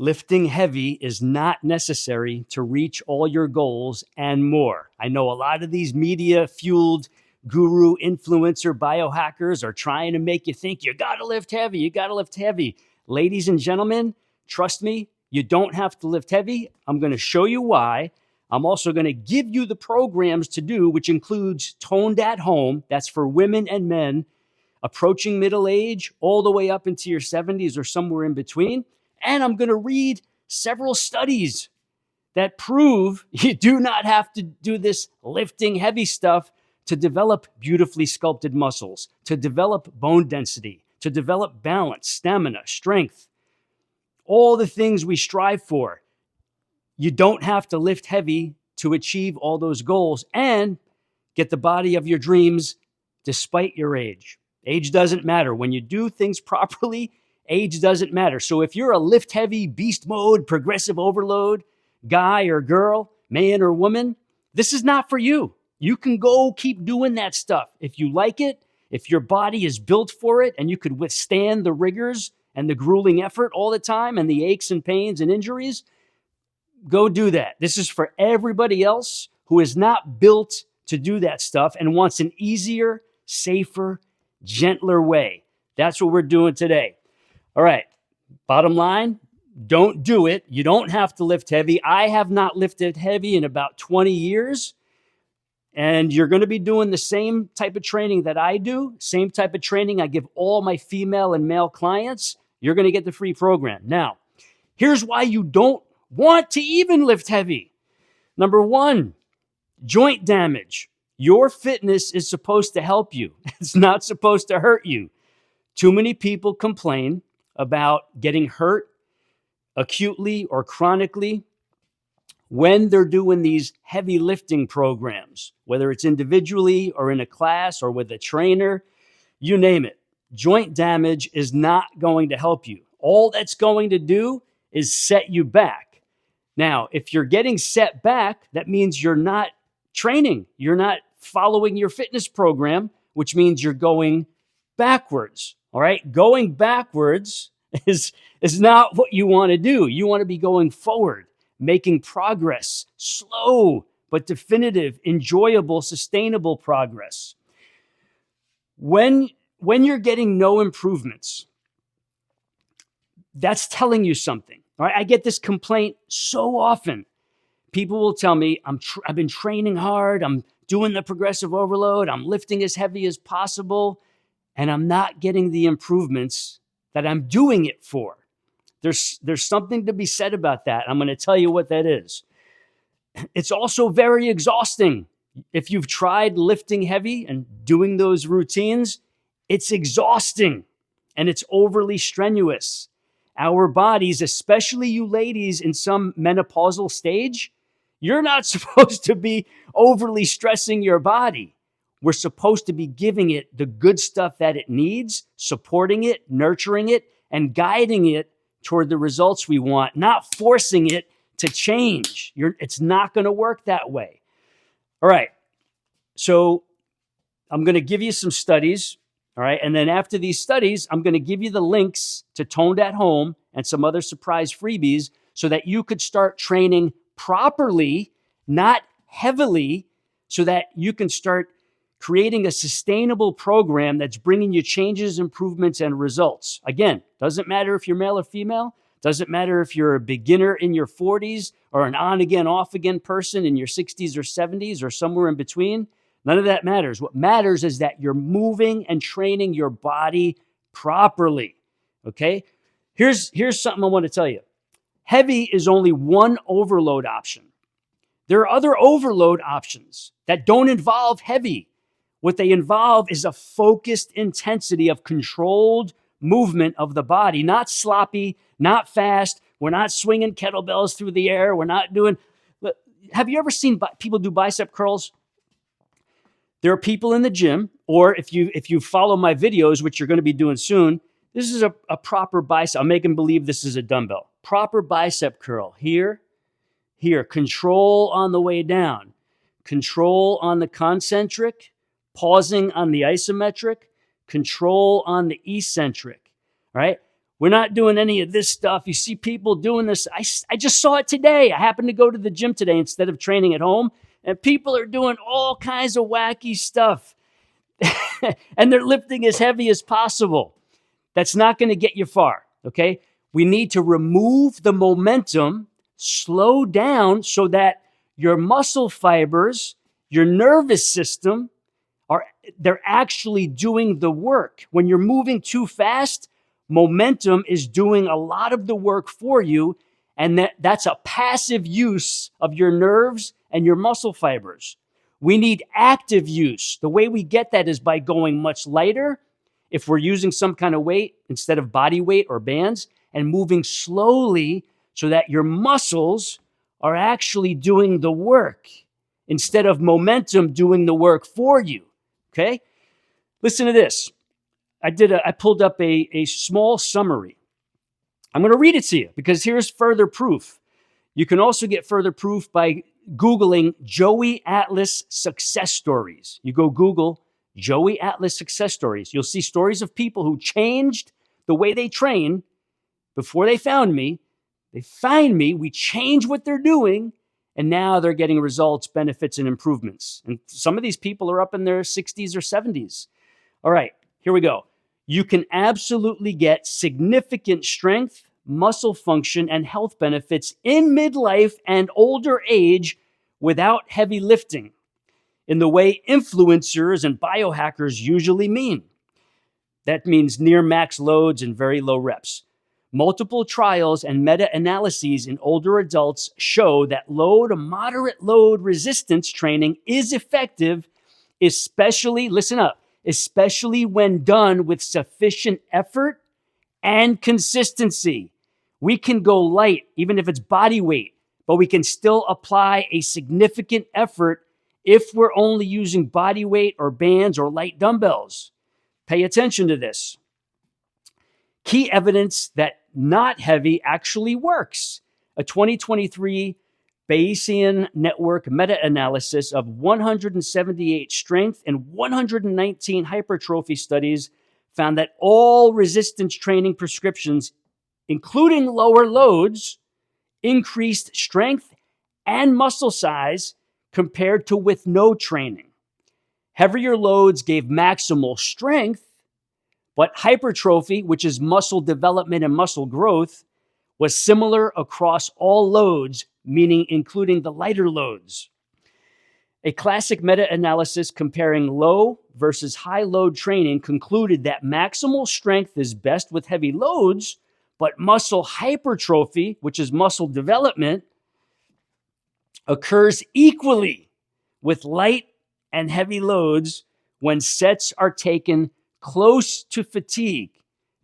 Lifting heavy is not necessary to reach all your goals and more. I know a lot of these media-fueled guru, influencer, biohackers are trying to make you think you got to lift heavy, you got to lift heavy. Ladies and gentlemen, trust me, you don't have to lift heavy. I'm going to show you why. I'm also going to give you the programs to do, which includes Toned at Home. That's for women and men approaching middle age, all the way up into your 70s or somewhere in between. And I'm going to read several studies that prove you do not have to do this lifting heavy stuff to develop beautifully sculpted muscles, to develop bone density, to develop balance, stamina, strength, all the things we strive for. You don't have to lift heavy to achieve all those goals and get the body of your dreams despite your age. Age doesn't matter. When you do things properly, age doesn't matter. So if you're a lift heavy, beast mode, progressive overload guy or girl, man or woman, this is not for you. You can go keep doing that stuff. If you like it, if your body is built for it and you could withstand the rigors and the grueling effort all the time and the aches and pains and injuries, go do that. This is for everybody else who is not built to do that stuff and wants an easier, safer, gentler way. That's what we're doing today. All right. Bottom line, don't do it. You don't have to lift heavy. I have not lifted heavy in about 20 years. And you're going to be doing the same type of training that I do, same type of training I give all my female and male clients. You're going to get the free program. Now, here's why you don't want to even lift heavy. Number one, joint damage. Your fitness is supposed to help you. It's not supposed to hurt you. Too many people complain about getting hurt acutely or chronically when they're doing these heavy lifting programs, whether it's individually or in a class or with a trainer, you name it. Joint damage is not going to help you. All that's going to do is set you back. Now, if you're getting set back, that means you're not training. You're not following your fitness program, which means you're going backwards. All right. Going backwards is not what you want to do. You want to be going forward, making progress, slow, but definitive, enjoyable, sustainable progress. When you're getting no improvements, that's telling you something. All right. I get this complaint so often. People will tell me, I've been training hard. I'm doing the progressive overload. I'm lifting as heavy as possible. And I'm not getting the improvements that I'm doing it for. There's something to be said about that. I'm going to tell you what that is. It's also very exhausting. If you've tried lifting heavy and doing those routines, it's exhausting and it's overly strenuous. Our bodies, especially you ladies in some menopausal stage, you're not supposed to be overly stressing your body. We're supposed to be giving it the good stuff that it needs, supporting it, nurturing it, and guiding it toward the results we want, not forcing it to change. It's not going to work that way. All right. So I'm going to give you some studies. All right. And then after these studies, I'm going to give you the links to Toned at Home and some other surprise freebies so that you could start training properly, not heavily, so that you can start creating a sustainable program that's bringing you changes, improvements, and results. Again, doesn't matter if you're male or female. Doesn't matter if you're a beginner in your 40s or an on-again, off-again person in your 60s or 70s or somewhere in between. None of that matters. What matters is that you're moving and training your body properly. Okay? Here's something I want to tell you. Heavy is only one overload option. There are other overload options that don't involve heavy. What they involve is a focused intensity of controlled movement of the body, not sloppy, not fast. We're not swinging kettlebells through the air. We're not doing. Have you ever seen people do bicep curls? There are people in the gym, or if you follow my videos, which you're going to be doing soon, this is a proper bicep. I'm making believe this is a dumbbell. Proper bicep curl. Here. Control on the way down. Control on the concentric. Pausing on the isometric, control on the eccentric, right? We're not doing any of this stuff. You see people doing this. I just saw it today. I happened to go to the gym today instead of training at home, and people are doing all kinds of wacky stuff. And they're lifting as heavy as possible. That's not going to get you far, okay? We need to remove the momentum, slow down so that your muscle fibers, your nervous system, they're actually doing the work. When you're moving too fast, momentum is doing a lot of the work for you, and that's a passive use of your nerves and your muscle fibers. We need active use. The way we get that is by going much lighter, if we're using some kind of weight instead of body weight or bands, and moving slowly so that your muscles are actually doing the work instead of momentum doing the work for you. Okay? Listen to this. I pulled up a small summary. I'm going to read it to you because here's further proof. You can also get further proof by Googling Joey Atlas success stories. You go Google Joey Atlas success stories. You'll see stories of people who changed the way they train before they found me. They find me, we change what they're doing, and now they're getting results, benefits, and improvements. And some of these people are up in their 60s or 70s. All right, here we go. You can absolutely get significant strength, muscle function, and health benefits in midlife and older age without heavy lifting, in the way influencers and biohackers usually mean. That means near max loads and very low reps. Multiple trials and meta-analyses in older adults show that low to moderate load resistance training is effective, especially, listen up, especially when done with sufficient effort and consistency. We can go light, even if it's body weight, but we can still apply a significant effort if we're only using body weight or bands or light dumbbells. Pay attention to this. Key evidence that not heavy actually works. A 2023 Bayesian network meta-analysis of 178 strength and 119 hypertrophy studies found that all resistance training prescriptions, including lower loads, increased strength and muscle size compared to with no training. Heavier loads gave maximal strength, but hypertrophy, which is muscle development and muscle growth, was similar across all loads, meaning including the lighter loads. A classic meta-analysis comparing low versus high load training concluded that maximal strength is best with heavy loads, but muscle hypertrophy, which is muscle development, occurs equally with light and heavy loads when sets are taken close to fatigue.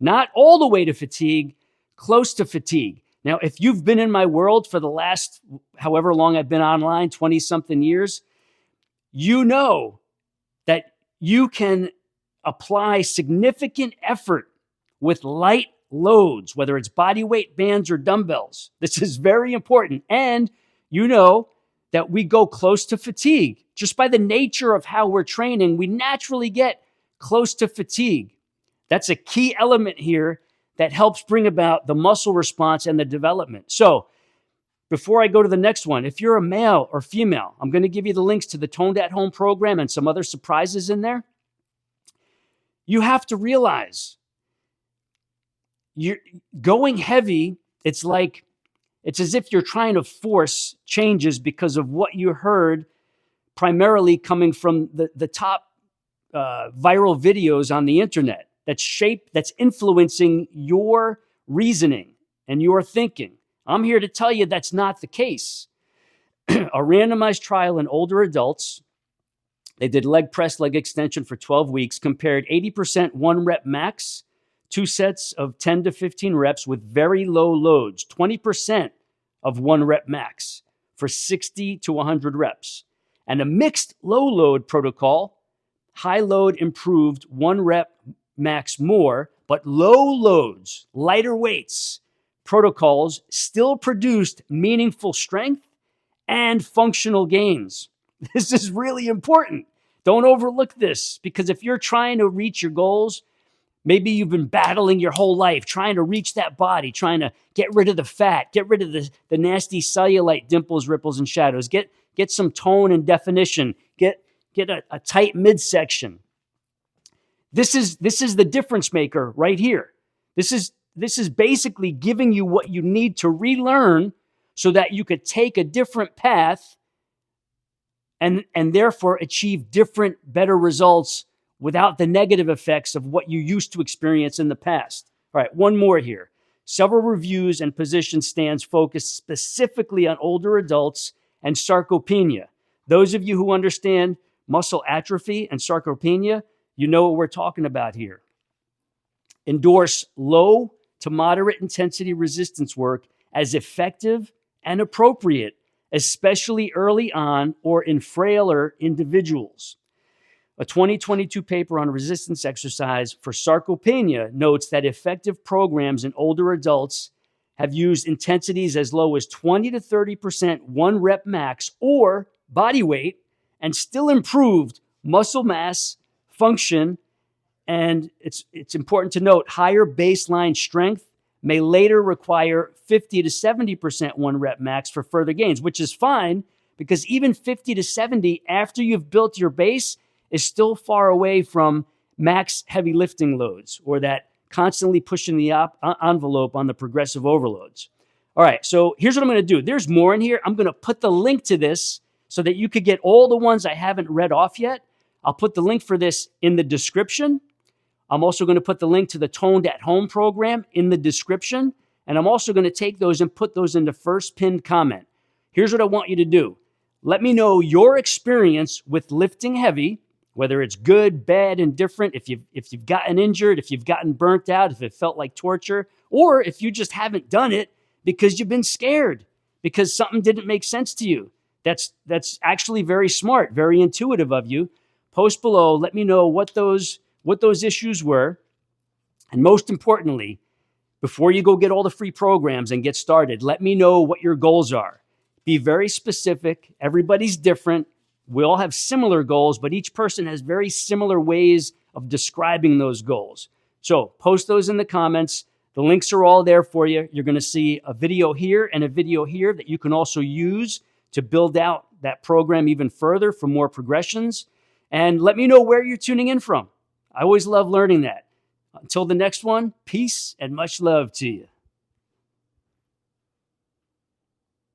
Not all the way to fatigue, close to fatigue. Now, if you've been in my world for the last however long I've been online, 20-something years, you know that you can apply significant effort with light loads, whether it's body weight, bands, or dumbbells. This is very important. And you know that we go close to fatigue. Just by the nature of how we're training, we naturally get close to fatigue. That's a key element here that helps bring about the muscle response and the development. So before I go to the next one, if you're a male or female, I'm going to give you the links to the Toned at Home program and some other surprises in there. You have to realize you're going heavy. It's as if you're trying to force changes because of what you heard, primarily coming from the top viral videos on the internet that's influencing your reasoning and your thinking. I'm here to tell you that's not the case. A randomized trial in older adults, they did leg press, leg extension for 12 weeks, compared 80% 1 rep max, 2 sets of 10 to 15 reps with very low loads, 20% of 1 rep max for 60 to 100 reps, and a mixed low load protocol. High load improved 1 rep max more, but low loads, lighter weights, protocols still produced meaningful strength and functional gains. This is really important. Don't overlook this, because if you're trying to reach your goals, Maybe you've been battling your whole life, trying to reach that body, trying to get rid of the fat, get rid of the nasty cellulite, dimples, ripples, and shadows, get some tone and definition, get a tight midsection. This is the difference maker right here. This is basically giving you what you need to relearn so that you could take a different path and therefore achieve different, better results without the negative effects of what you used to experience in the past. All right, one more here. Several reviews and position stands focus specifically on older adults and sarcopenia. Those of you who understand muscle atrophy and sarcopenia, you know what we're talking about here. Endorse low to moderate intensity resistance work as effective and appropriate, especially early on or in frailer individuals. A 2022 paper on resistance exercise for sarcopenia notes that effective programs in older adults have used intensities as low as 20 to 30% one rep max or body weight and still improved muscle mass, function, and it's important to note higher baseline strength may later require 50 to 70% one rep max for further gains, which is fine because even 50 to 70 after you've built your base is still far away from max heavy lifting loads or that constantly pushing the envelope on the progressive overloads. All right, so here's what I'm going to do. There's more in here. I'm going to put the link to this so that you could get all the ones I haven't read off yet. I'll put the link for this in the description. I'm also going to put the link to the Toned at Home program in the description. And I'm also going to take those and put those in the first pinned comment. Here's what I want you to do. Let me know your experience with lifting heavy, whether it's good, bad, indifferent, if you've gotten injured, if you've gotten burnt out, if it felt like torture, or if you just haven't done it because you've been scared, because something didn't make sense to you. That's actually very smart, very intuitive of you. Post below, let me know what those issues were. And most importantly, before you go get all the free programs and get started, let me know what your goals are. Be very specific. Everybody's different. We all have similar goals, but each person has very similar ways of describing those goals. So post those in the comments. The links are all there for you. You're going to see a video here and a video here that you can also use to build out that program even further for more progressions. And let me know where you're tuning in from. I always love learning that. Until the next one, peace and much love to you.